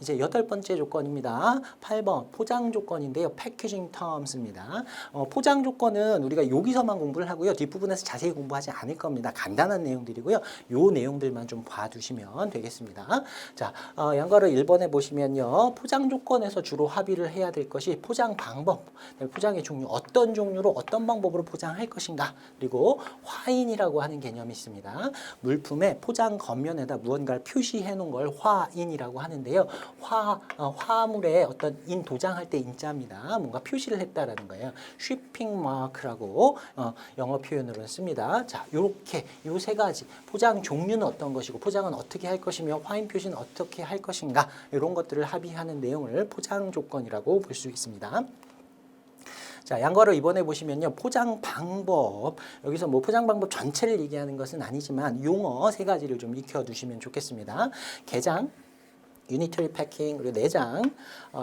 이제 8번째 조건입니다. 8번 포장 조건인데요. 패키징 텀스입니다. 포장 조건은 우리가 여기서만 공부를 하고요. 뒷부분에서 자세히 공부하지 않을 겁니다. 간단한 내용들이고요. 요 내용들만 좀 봐두시면 되겠습니다. 자, 양과를 1번에 보시면요. 포장 조건에서 주로 합의를 해야 될 것이 포장 방법, 포장의 종류, 어떤 종류로 어떤 방법으로 포장할 것인가, 그리고 화인이라고 하는 개념이 있습니다. 물품의 포장 겉면에다 무언가를 표시해 놓은 걸 화인이라고 하는데요. 화물에 어떤 인 도장할 때 인자입니다. 뭔가 표시를 했다라는 거예요. shipping mark라고 영어 표현으로 씁니다. 자, 요렇게 요 세 가지 포장 종류는 어떤 것이고 포장은 어떻게 할 것이며 화인 표시는 어떻게 할 것인가, 이런 것들을 합의하는 내용을 포장 조건이라고 볼 수 있습니다. 자, 양과로 이번에 보시면요. 포장 방법. 여기서 뭐 포장 방법 전체를 얘기하는 것은 아니지만 용어 세 가지를 좀 익혀두시면 좋겠습니다. 개장, 유니터리 패킹, 그리고 내장,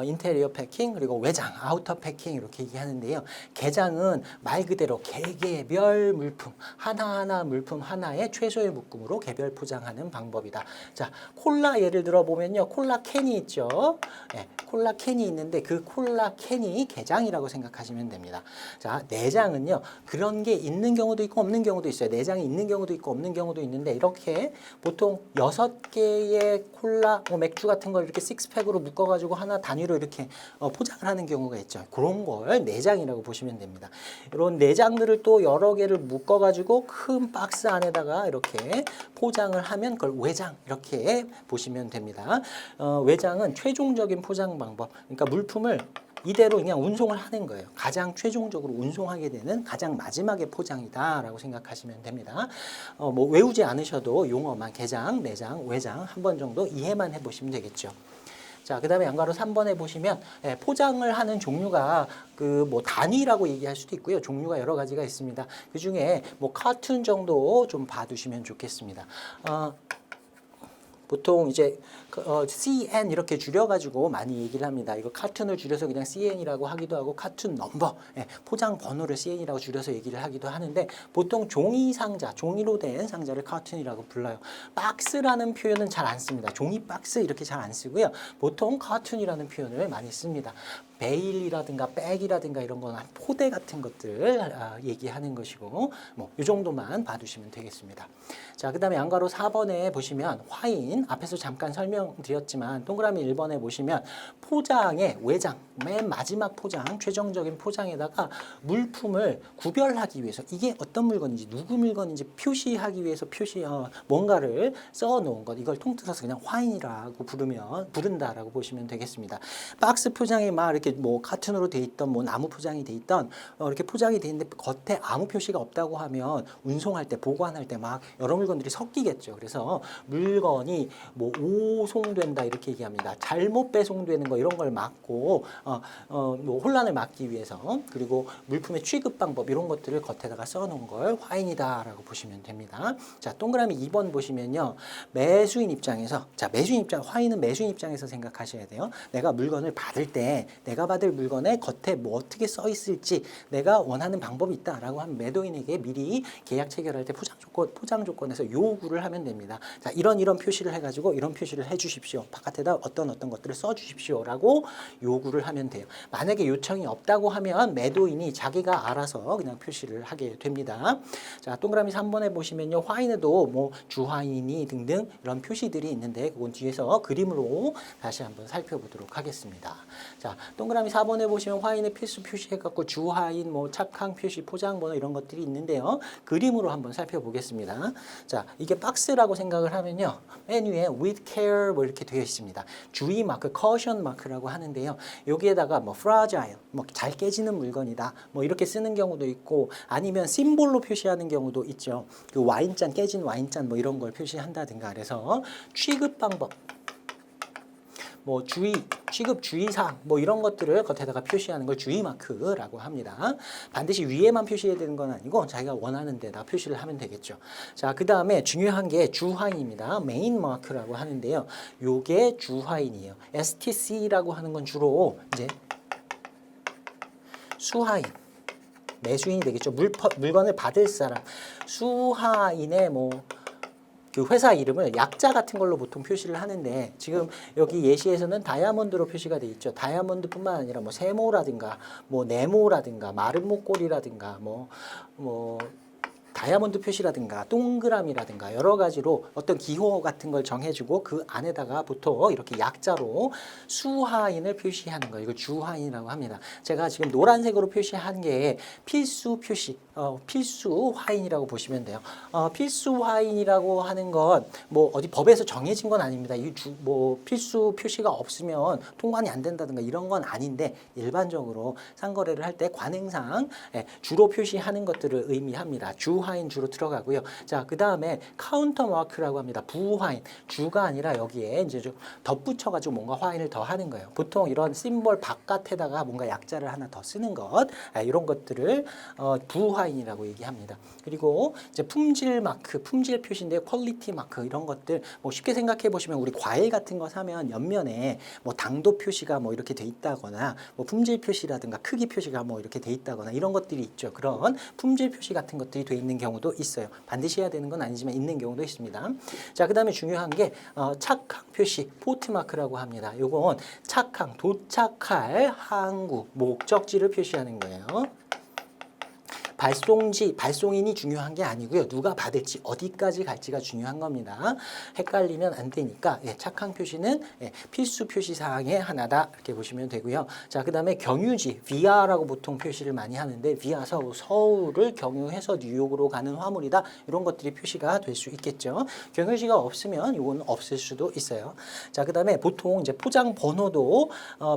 인테리어 패킹, 그리고 외장, 아우터 패킹 이렇게 얘기하는데요. 개장은 말 그대로 개개별 물품, 하나하나 물품 하나의 최소의 묶음으로 개별 포장하는 방법이다. 자, 콜라 예를 들어 보면요. 콜라 캔이 있죠. 네, 콜라 캔이 있는데 그 콜라 캔이 개장이라고 생각하시면 됩니다. 자, 내장은요. 그런 게 있는 경우도 있고 없는 경우도 있어요. 내장이 있는 경우도 있고 없는 경우도 있는데 이렇게 보통 6개의 콜라, 맥주 같은 걸 이렇게 식스팩으로 묶어가지고 하나 단위로 이렇게 포장을 하는 경우가 있죠. 그런 걸 내장이라고 보시면 됩니다. 이런 내장들을 또 여러 개를 묶어가지고 큰 박스 안에다가 이렇게 포장을 하면 그걸 외장 이렇게 보시면 됩니다. 외장은 최종적인 포장 방법. 그러니까 물품을 이대로 그냥 운송을 하는 거예요. 가장 최종적으로 운송하게 되는 가장 마지막의 포장이다라고 생각하시면 됩니다. 뭐 외우지 않으셔도 용어만 개장, 내장, 외장 한 번 정도 이해만 해보시면 되겠죠. 자, 그 다음에 양가로 3번에 보시면 포장을 하는 종류가 그 뭐 단위라고 얘기할 수도 있고요. 종류가 여러 가지가 있습니다. 그 중에 뭐 카툰 정도 좀 봐두시면 좋겠습니다. 보통 이제 CN 이렇게 줄여가지고 많이 얘기를 합니다. 이거 카툰을 줄여서 그냥 CN이라고 하기도 하고 카툰 넘버, 포장 번호를 CN이라고 줄여서 얘기를 하기도 하는데 보통 종이 상자, 종이로 된 상자를 카툰이라고 불러요. 박스라는 표현은 잘 안 씁니다. 종이 박스 이렇게 잘 안 쓰고요. 보통 카툰이라는 표현을 많이 씁니다. 베일이라든가 백이라든가 이런 건 포대 같은 것들 얘기하는 것이고 뭐 이 정도만 봐두시면 되겠습니다. 자, 그 다음에 양가로 4번에 보시면 화인 앞에서 잠깐 설명드렸지만 동그라미 1번에 보시면 포장의 외장, 맨 마지막 포장, 최종적인 포장에다가 물품을 구별하기 위해서 이게 어떤 물건인지 누구 물건인지 표시하기 위해서 뭔가를 써놓은 것, 이걸 통틀어서 그냥 화인이라고 부른다라고 보시면 되겠습니다. 박스 포장에 막 이렇게 뭐 카툰으로 돼 있던 뭐 나무 포장이 돼 있던 이렇게 포장이 돼 있는데 겉에 아무 표시가 없다고 하면 운송할 때 보관할 때 막 여러 물건들이 섞이겠죠. 그래서 물건이 뭐 오송된다 이렇게 얘기합니다. 잘못 배송되는 거 이런 걸 막고 뭐 혼란을 막기 위해서, 그리고 물품의 취급 방법 이런 것들을 겉에다가 써놓은 걸 화인이다라고 보시면 됩니다. 자, 동그라미 2번 보시면요. 매수인 입장에서, 자, 화인은 매수인 입장에서 생각하셔야 돼요. 내가 물건을 받을 때 내가 받을 물건에 겉에 뭐 어떻게 써 있을지 내가 원하는 방법이 있다라고 하면 매도인에게 미리 계약 체결할 때 포장 조건에서 요구를 하면 됩니다. 자, 이런 표시를 해가지고 이런 표시를 해주십시오. 바깥에다 어떤 것들을 써주십시오라고 요구를 하면 돼요. 만약에 요청이 없다고 하면 매도인이 자기가 알아서 그냥 표시를 하게 됩니다. 자, 동그라미 3번에 보시면요. 화인에도 뭐 주화인이 등등 이런 표시들이 있는데 그건 뒤에서 그림으로 다시 한번 살펴보도록 하겠습니다. 자, 동그라미 4번에 보시면 화인의 필수 표시해갖고 주화인, 뭐 착항 표시, 포장 번호 이런 것들이 있는데요. 그림으로 한번 살펴보겠습니다. 자, 이게 박스라고 생각을 하면요. 맨 위에 with care 뭐 이렇게 되어 있습니다. 주의 마크, caution 마크라고 하는데요. 여기에다가 뭐 fragile, 뭐 잘 깨지는 물건이다. 뭐 이렇게 쓰는 경우도 있고 아니면 심볼로 표시하는 경우도 있죠. 그 와인잔, 깨진 와인잔 뭐 이런 걸 표시한다든가. 그래서 취급 방법, 뭐 취급 주의사항 뭐 이런 것들을 겉에다가 표시하는 걸 주의 마크라고 합니다. 반드시 위에만 표시해야 되는 건 아니고 자기가 원하는 데다 표시를 하면 되겠죠. 자, 그 다음에 중요한 게 주화인입니다. 메인 마크라고 하는데요. 요게 주화인이에요. STC라고 하는 건 주로 이제 수화인, 매수인이 되겠죠. 물건을 받을 사람, 수화인의 뭐 그 회사 이름을 약자 같은 걸로 보통 표시를 하는데 지금 여기 예시에서는 다이아몬드로 표시가 돼 있죠. 다이아몬드뿐만 아니라 뭐 세모라든가 뭐 네모라든가 마른 목걸이라든가 뭐 다이아몬드 표시라든가 동그라미라든가 여러 가지로 어떤 기호 같은 걸 정해주고 그 안에다가 보통 이렇게 약자로 수화인을 표시하는 거예요. 이걸 주화인이라고 합니다. 제가 지금 노란색으로 표시한 게 필수 표시, 필수 화인이라고 보시면 돼요. 필수 화인이라고 하는 건 뭐 어디 법에서 정해진 건 아닙니다. 뭐 필수 표시가 없으면 통관이 안 된다든가 이런 건 아닌데 일반적으로 상거래를 할 때 관행상 주로 표시하는 것들을 의미합니다. 주화인 주로 들어가고요. 자, 그 다음에 카운터 마크라고 합니다. 부화인 주가 아니라 여기에 이제 좀 덧붙여가지고 뭔가 화인을 더 하는 거예요. 보통 이런 심볼 바깥에다가 뭔가 약자를 하나 더 쓰는 것 이런 것들을 부화인이라고 얘기합니다. 그리고 이제 품질 마크, 품질 표시인데 퀄리티 마크 이런 것들 뭐 쉽게 생각해 보시면 우리 과일 같은 거 사면 옆면에 뭐 당도 표시가 뭐 이렇게 돼 있다거나 뭐 품질 표시라든가 크기 표시가 뭐 이렇게 돼 있다거나 이런 것들이 있죠. 그런 품질 표시 같은 것들이 돼 있는 경우도 있어요. 반드시 해야 되는 건 아니지만 있는 경우도 있습니다. 자, 그다음에 중요한 게 착항 표시, 포트 마크라고 합니다. 요건 착항, 도착할 항구, 목적지를 표시하는 거예요. 발송인이 중요한 게 아니고요. 누가 받을지 어디까지 갈지가 중요한 겁니다. 헷갈리면 안 되니까 착항 표시는 필수 표시 사항의 하나다 이렇게 보시면 되고요. 자, 그다음에 경유지 via라고 보통 표시를 많이 하는데 via 서울을 경유해서 뉴욕으로 가는 화물이다. 이런 것들이 표시가 될 수 있겠죠. 경유지가 없으면 이건 없을 수도 있어요. 자, 그다음에 보통 이제 포장 번호도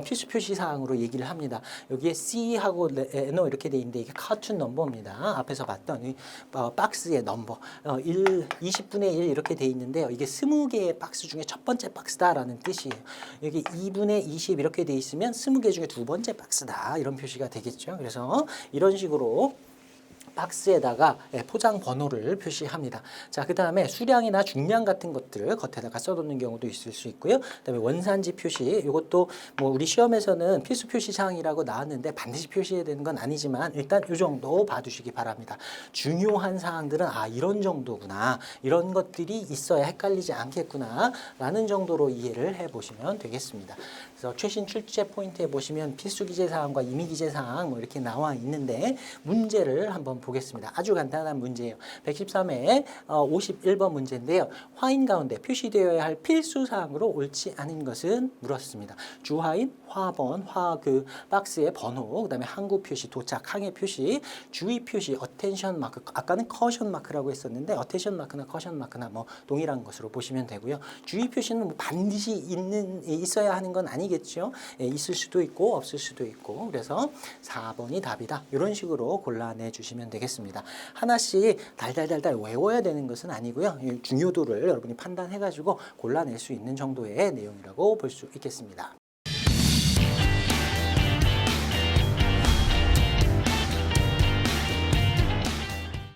필수 표시 사항으로 얘기를 합니다. 여기에 C하고 N 이렇게 돼 있는데 이게 카툰 넘버입니다. 앞에서 봤던 이 박스의 넘버 20분의 1 이렇게 돼 있는데요. 이게 20개의 박스 중에 첫 번째 박스다라는 뜻이에요. 여기 2분의 20 이렇게 돼 있으면 20개 중에 두 번째 박스다 이런 표시가 되겠죠. 그래서 이런 식으로 박스에다가 포장 번호를 표시합니다. 자, 그 다음에 수량이나 중량 같은 것들을 겉에다가 써놓는 경우도 있을 수 있고요. 그다음에 원산지 표시, 이것도 뭐 우리 시험에서는 필수 표시 사항이라고 나왔는데 반드시 표시해야 되는 건 아니지만 일단 이 정도 봐두시기 바랍니다. 중요한 사항들은 이런 정도구나, 이런 것들이 있어야 헷갈리지 않겠구나 라는 정도로 이해를 해보시면 되겠습니다. 그래서 최신 출제 포인트에 보시면 필수 기재 사항과 임의 기재 사항 뭐 이렇게 나와 있는데 문제를 한번 보겠습니다. 아주 간단한 문제예요. 113회 51번 문제인데요. 화인 가운데 표시되어야 할 필수 사항으로 옳지 않은 것은 물었습니다. 주화인, 화번, 그 박스의 번호, 그다음에 항구 표시, 도착, 항해 표시, 주의 표시, 어텐션 마크. 아까는 커션 마크라고 했었는데 어텐션 마크나 커션 마크나 뭐 동일한 것으로 보시면 되고요. 주의 표시는 뭐 반드시 있어야 하는 건 아니겠죠. 있을 수도 있고 없을 수도 있고. 그래서 4번이 답이다. 이런 식으로 골라내 주시면 되겠습니다. 하나씩 달달달달 외워야 되는 것은 아니고요. 중요도를 여러분이 판단해가지고 골라낼 수 있는 정도의 내용이라고 볼 수 있겠습니다.